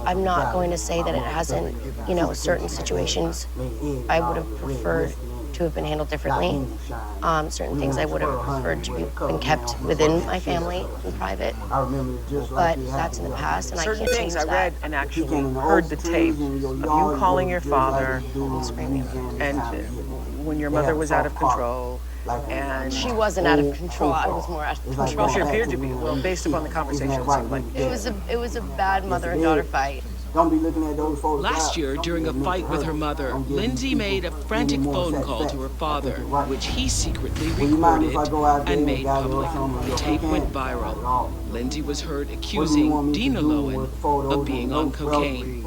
I'm not going to say that it hasn't, certain situations I would have preferred to have been handled differently. Certain things I would have preferred to be been kept within my family in private. But that's in the past, and I can't change that. Certain things I read and actually heard the tape of you calling your father Screaming. and when your mother was out of control. And She wasn't out of control. I was more out of well, control. she appeared to be. Well, based upon the conversation, it seemed like It was a bad mother and daughter fight. Don't be looking at those photos. Last year, during a fight with her mother, Lindsay made a frantic phone call to her father, which he secretly recorded and made public. The tape went viral. Lindsay was heard accusing Dina Lowen of being on cocaine.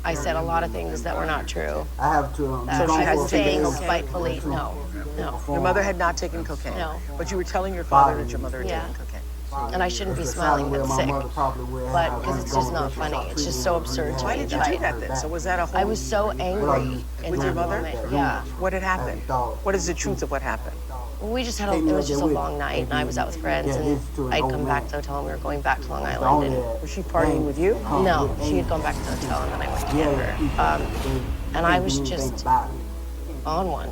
I said a lot of things that were not true. I have to. That I was saying spitefully, no. your mother had not taken cocaine. No. But you were telling your father that your mother had Yeah. taken cocaine. And I shouldn't be smiling but sick. But because it's just not funny. It's just so absurd to me. Why did you do that then? So was that a whole... I was so angry With your mother? moment. Yeah. What had happened? What is the truth of what happened? We just had it was just a long night, and I was out with friends, and I'd come back to the hotel, and we were going back to Long Island. And Was she partying with you? no, she had gone back to the hotel, and then I went to get her. And I was just on one.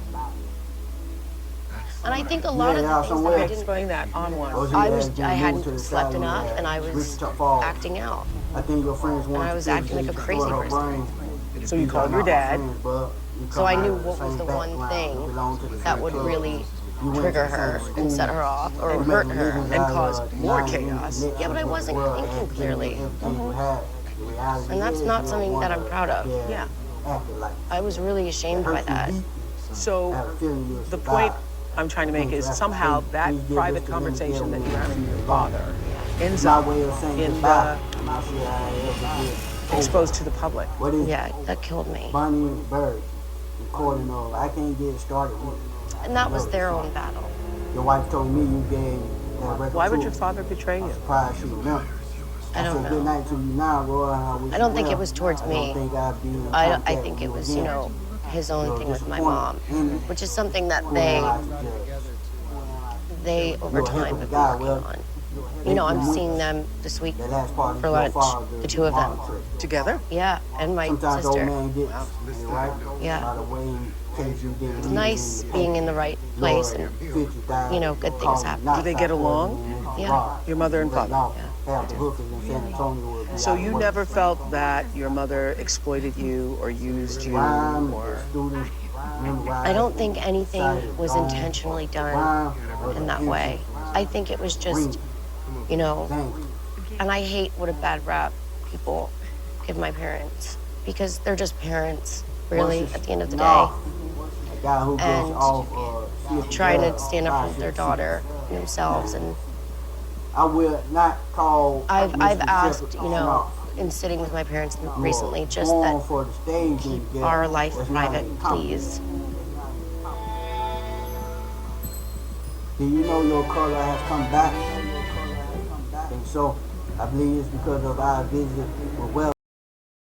And I think a lot of the things that I didn't, Explain that, on one. I hadn't slept enough, and I was acting out. And I was acting like a crazy person. So you called your dad. So I knew what was the one thing that would really trigger her and set her off or hurt her. And cause more chaos. Yeah, but I wasn't thinking clearly. And that's not something that I'm proud of. Yeah. I was really ashamed by that. So the point I'm trying to make is somehow that private conversation that you're having with your father ends up in the exposed to the public. Yeah, that killed me. Bunny and Bird, recording of, I can't get it started with. And that was their own battle. Your wife told me you gave that record. Why would to your her. father betray I'm you? surprised she remembered. I don't said, good know. night to you now, Roy. I don't think it was towards me. I don't think I'd be in I contact think with it you was, again. his own thing with my Disappointed mom, in it. which is something that When I like to judge. they over You're a time heck of a have guy, been well, working on. I'm seeing them this week That last part for is lunch, your father, the two of them. father. Together? Yeah, and my Sometimes old sister. man gets, right? Yeah. By the way, in case you didn't It's leave nice him, being in the right place and, 50,000 good things happen. Do they get along? Yeah. Your mother and father? Half the hookers in San Antonio would be So out of you work. never felt that your mother exploited you or used you Rhyme, or... student, I don't think anything was intentionally done in that way. I think it was just, and I hate what a bad rap people give my parents because they're just parents, really, at the end of the day. A guy who gets And off, trying to stand up for their daughter and themselves. And I will not call. I've Mr. asked, Shepherd on off. in sitting with my parents You recently, are just born that for the stage keep and get- our life that's not private, uncommon. please. Do you know your color has come back? And so I believe it's because of our visit with well.